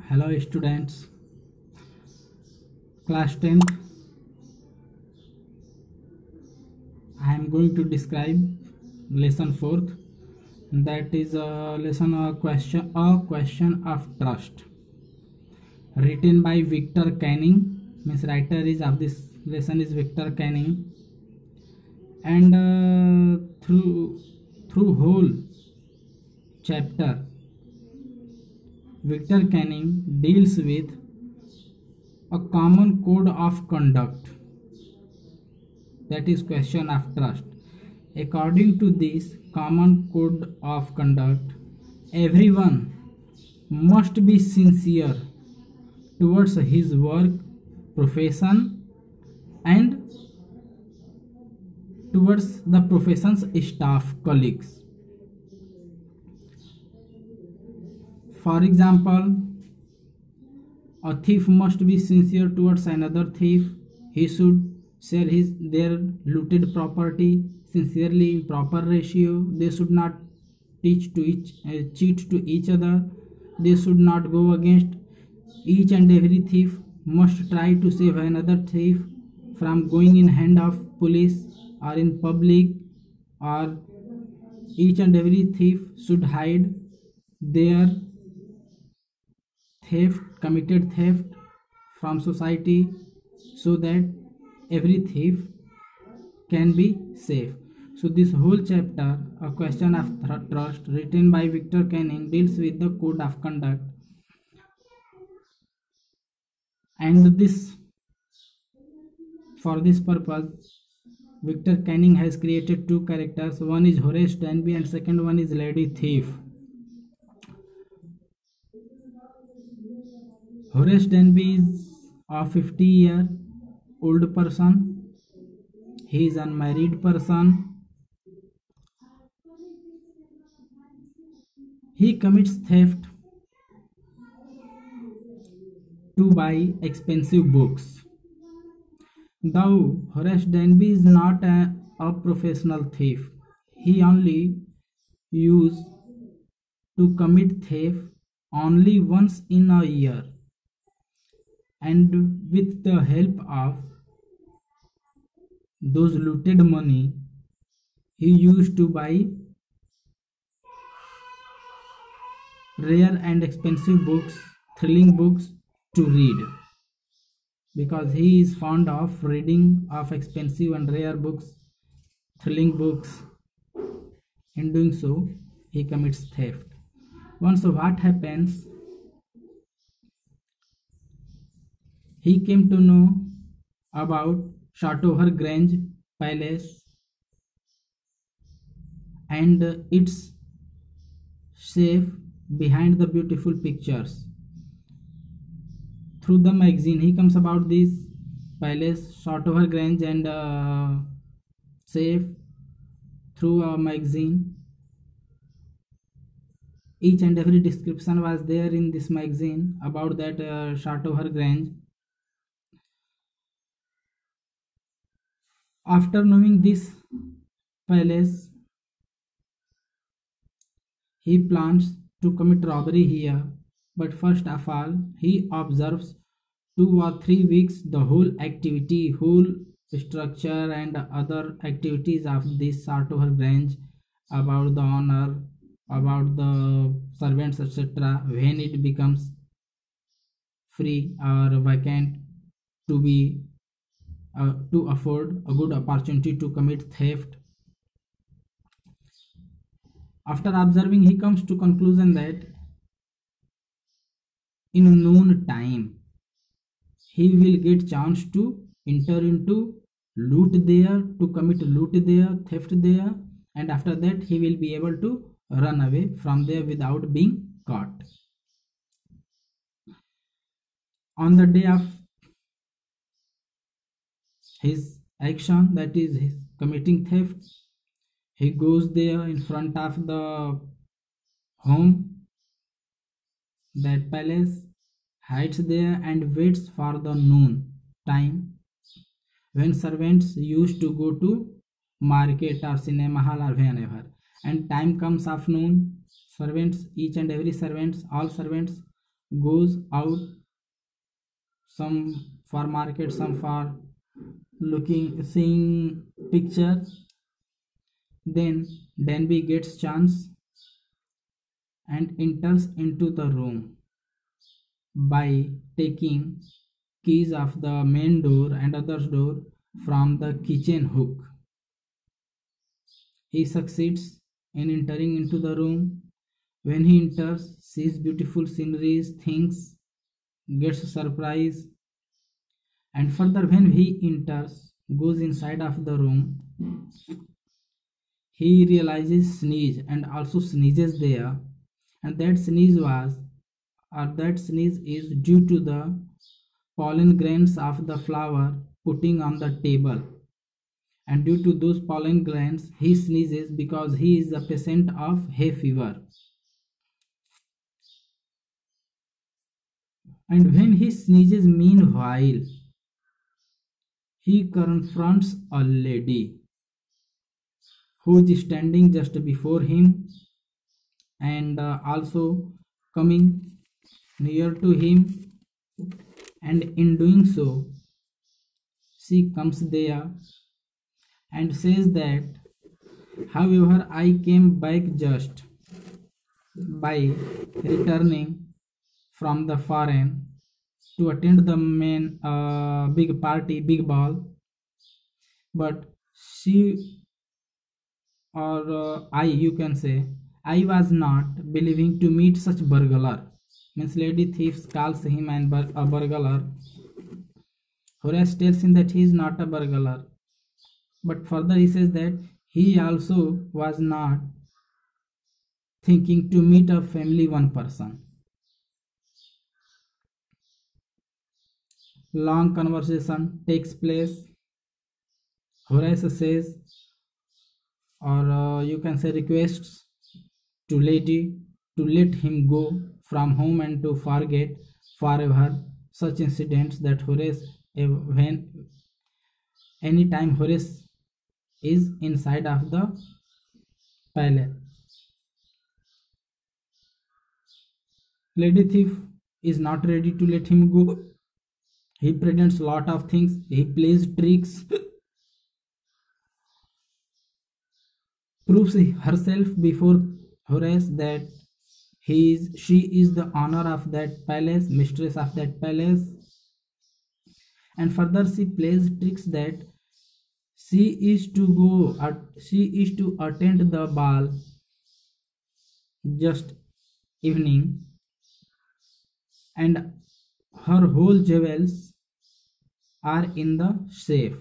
Hello students, class 10th. I am going to describe lesson 4th, that is a lesson a question of trust, written by Victor Canning. Means writer is of this lesson is Victor Canning, and through whole chapter Victor Canning deals with a common code of conduct, that is question of trust. According to this common code of conduct, everyone must be sincere towards his work, profession, and towards the profession's staff colleagues. For example, a thief must be sincere towards another thief. He should share their looted property sincerely in proper ratio. They should not cheat to each other. They should not go against each and every thief. Must try to save another thief from going in hand of police or in public, or each and every thief should hide their committed theft from society, so that every thief can be safe. So this whole chapter, a question of trust, written by Victor Canning, deals with the code of conduct. And for this purpose, Victor Canning has created two characters. One is Horace Denby and second one is Lady Thief. Horace Denby is a 50-year-old person. He is an unmarried person. He commits theft to buy expensive books. Though Horace Denby is not a professional thief, he only used to commit theft only once in a year, and with the help of those looted money, he used to buy rare and expensive books, thrilling books to read, because he is fond of reading of expensive and rare books, thrilling books. In doing so, he commits theft. Once what happens, he came to know about Chateauhur Grange Palace and its safe behind the beautiful pictures. Through the magazine, he comes about this palace, Chateauhur Grange, and safe through a magazine. Each and every description was there in this magazine about that Chateauhur Grange. After knowing this palace, he plans to commit robbery here, but first of all, he observes 2 or 3 weeks the whole activity, whole structure and other activities of this Chateauhur Grange, about the owner, about the servants, etc. When it becomes free or vacant, to be to afford a good opportunity to commit theft. After observing, he comes to conclusion that in noon time he will get chance to enter into loot there, to commit loot there, theft there, and after that he will be able to run away from there without being caught. On the day of his action, that is his committing theft, he goes there in front of the home, that palace, hides there and waits for the noon time, when servants used to go to market or cinema hall or whenever, and time comes of noon, servants, each and every servants, all servants goes out, some for market, some for looking seeing picture. Then Denby gets chance and enters into the room by taking keys of the main door and other door from the kitchen hook. He succeeds in entering into the room. When he enters, sees beautiful sceneries, thinks, gets surprised, and further when he enters, goes inside of the room, he realizes sneeze and also sneezes there, and that sneeze is due to the pollen grains of the flower putting on the table, and due to those pollen grains he sneezes because he is a patient of hay fever. And when he sneezes, meanwhile, he confronts a lady who is standing just before him and also coming near to him, and in doing so she comes there and says that, however, I came back just by returning from the foreign to attend the main big party, big ball, but she or I, you can say, I was not believing to meet such burglar. Means lady thief calls him and a burglar. Horace tells him that he is not a burglar, but further he says that he also was not thinking to meet a family one person. Long conversation takes place. Horace says, or you can say requests to lady to let him go from home and to forget forever such incidents that Horace, when anytime Horace is inside of the palace. Lady thief is not ready to let him go. He pretends lot of things. He plays tricks, proves herself before Horace that she is the owner of that palace, mistress of that palace, and further she plays tricks that she is to attend the ball just evening, and her whole jewels are in the safe.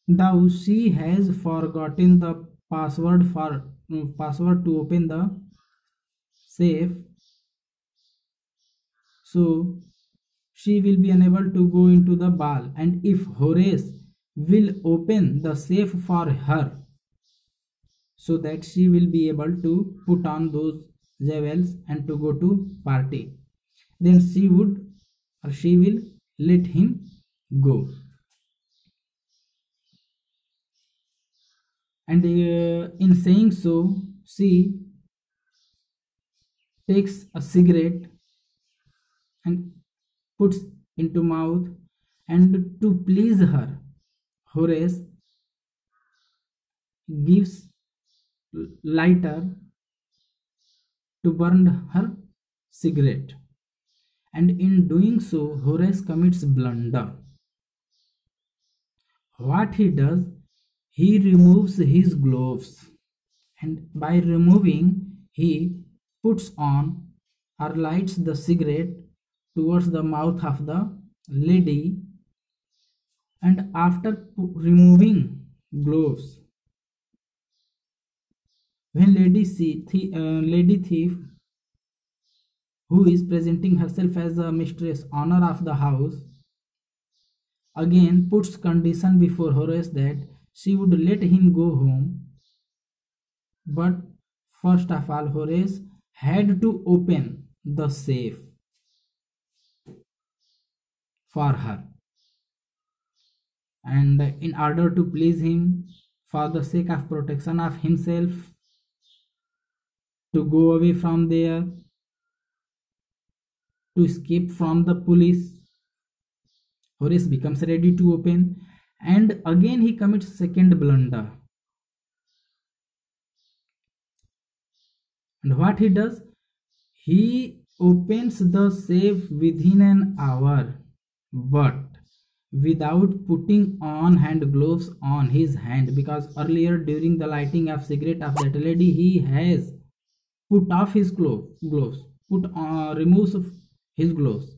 Now she has forgotten the password to open the safe, so she will be unable to go into the ball. And if Horace will open the safe for her, so that she will be able to put on those jewels and to go to party, then she will let him go. And in saying so, she takes a cigarette and puts into mouth, and to please her, Horace gives lighter to burn her cigarette, and in doing so Horace commits blunder. What he does, he removes his gloves, and by removing he puts on or lights the cigarette towards the mouth of the lady, and after removing gloves, when lady thief, who is presenting herself as a mistress, owner of the house, again puts condition before Horace that she would let him go home, but first of all Horace had to open the safe for her, and in order to please him, for the sake of protection of himself, to go away from there, to escape from the police. Horace becomes ready to open, and again he commits second blunder. And what he does? He opens the safe within an hour, but without putting on hand gloves on his hand, because earlier during the lighting of cigarette of that lady he has put off his gloves, removes his gloves.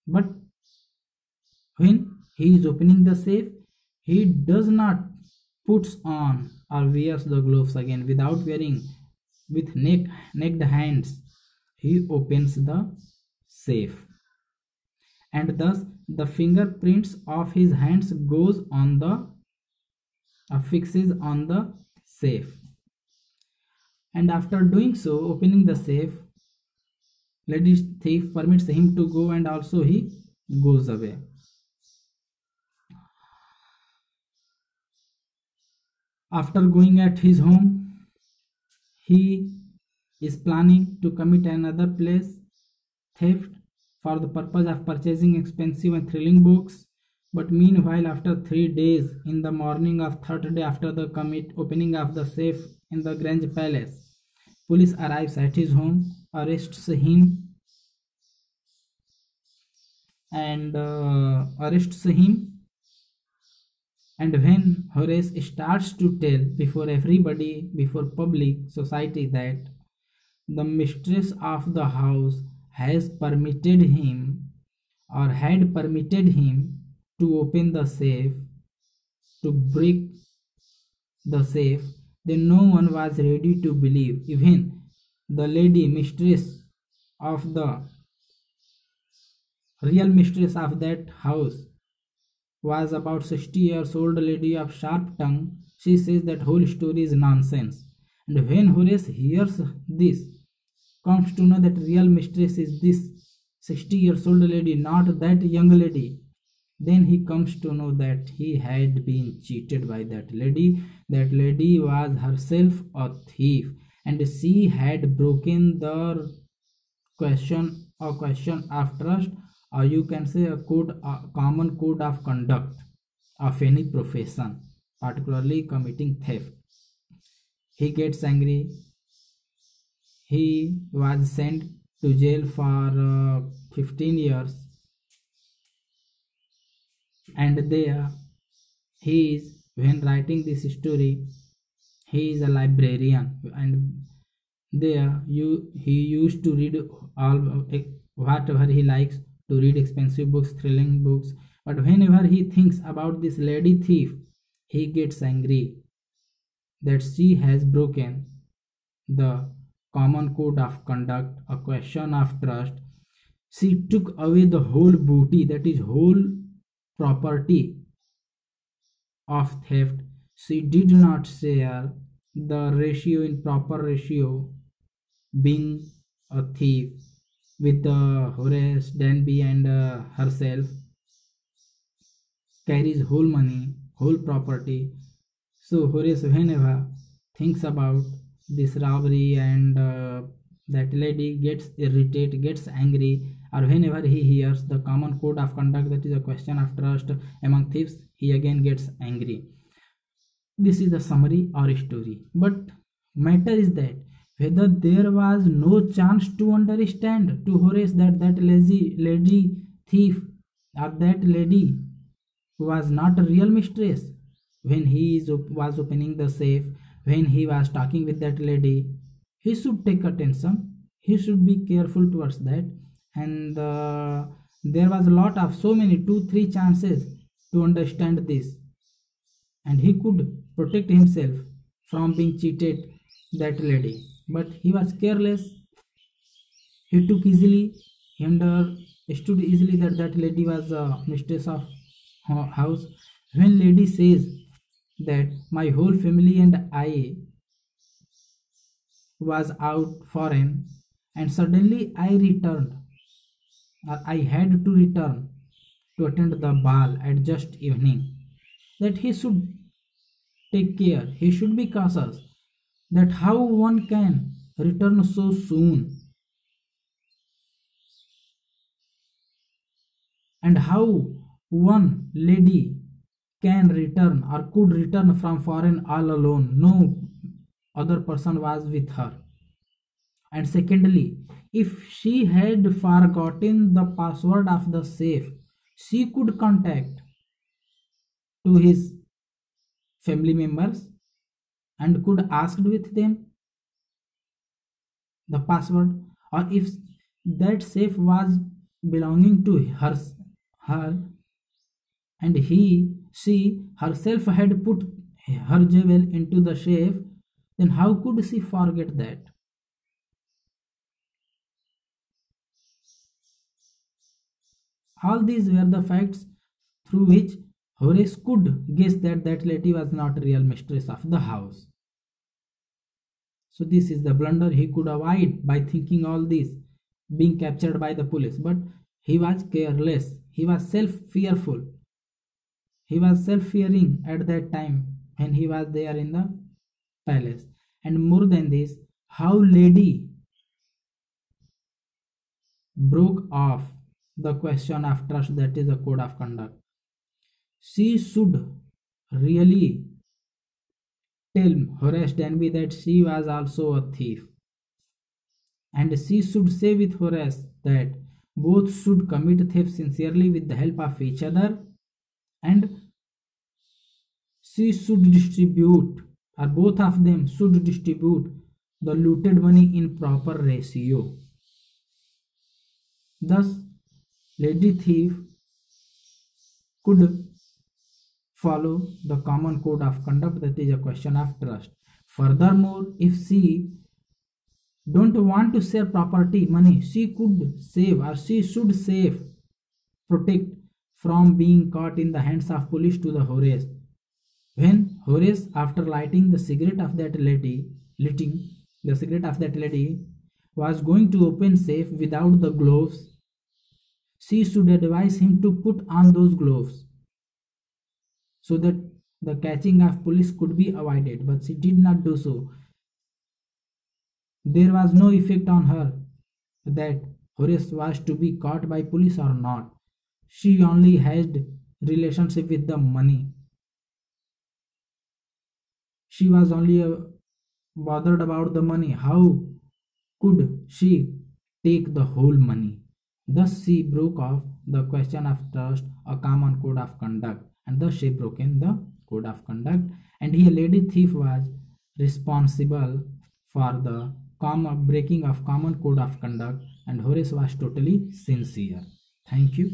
But when he is opening the safe, he does not puts on or wears the gloves again. Without wearing, with naked hands, he opens the safe, and thus the fingerprints of his hands goes on the fixes on the safe. And after doing so, opening the safe, lady thief permits him to go, and also he goes away. After going at his home, he is planning to commit another place theft for the purpose of purchasing expensive and thrilling books. But meanwhile, after 3 days, in the morning of third day after the opening of the safe in the Grange Palace, police arrives at his home, arrests him, and and when Horace starts to tell before everybody, before public society, that the mistress of the house has permitted him or had permitted him to open the safe, to break the safe, then no one was ready to believe. Even the lady mistress of the real mistress of that house was about 60 years old lady of sharp tongue. She says that whole story is nonsense. And when Horace hears this, comes to know that real mistress is this 60 years old lady, not that young lady, then he comes to know that he had been cheated by that lady. That lady was herself a thief, and she had broken the question of trust, or you can say a common code of conduct of any profession, particularly committing theft. He gets angry. He was sent to jail for 15 years, and there he is, when writing this story, he is a librarian, and there he used to read all whatever he likes, to read expensive books, thrilling books. But whenever he thinks about this lady thief, he gets angry that she has broken the common code of conduct, a question of trust. She took away the whole booty, that is whole property of theft. She did not share the ratio in proper ratio, being a thief, with Horace Danby, and herself carries whole money, whole property. So Horace, whenever thinks about this robbery and that lady, gets irritated, gets angry, or whenever he hears the common code of conduct, that is a question of trust among thieves, he again gets angry. This is the summary or story. But matter is that whether there was no chance to understand to Horace that that lady thief, or that lady was not a real mistress. When he was opening the safe, when he was talking with that lady, he should take attention, he should be careful towards that. And there was a lot of, so many, 2-3 chances to understand this, and he could protect himself from being cheated that lady. But he was careless. He took easily, he understood easily that that lady was a mistress of house. When lady says that my whole family and I was out foreign, and suddenly I returned, or I had to return to attend the ball at just evening, that he should take care, he should be cautious, that how one can return so soon. and how one lady can return or could return from foreign all alone. No other person was with her. And secondly, if she had forgotten the password of the safe, she could contact to his family members and could ask with them the password. Or if that safe was belonging to her and she herself had put her jewel into the safe, then how could she forget that? All these were the facts through which Horace could guess that that lady was not real mistress of the house. So this is the blunder he could avoid by thinking all this, being captured by the police. But he was careless. He was self-fearful. He was self-fearing at that time when he was there in the palace. And more than this, how lady broke off the question of trust, that is the code of conduct. She should really tell Horace Denby that she was also a thief, and she should say with Horace that both should commit theft sincerely with the help of each other, and she should distribute, or both of them should distribute the looted money in proper ratio. Thus, lady thief could follow the common code of conduct, that is a question of trust. Furthermore, if she don't want to share property money, she could save, or she should save, protect from being caught in the hands of police to the Horace. When Horace, after lighting the cigarette of that lady, was going to open safe without the gloves, she should advise him to put on those gloves so that the catching of police could be avoided, but she did not do so. There was no effect on her that Horace was to be caught by police or not. She only had relationship with the money. She was only bothered about the money. How could she take the whole money? Thus she broke off the question of trust, a common code of conduct, and thus she broken the code of conduct. And here lady thief was responsible for the breaking of common code of conduct, and Horace was totally sincere. Thank you.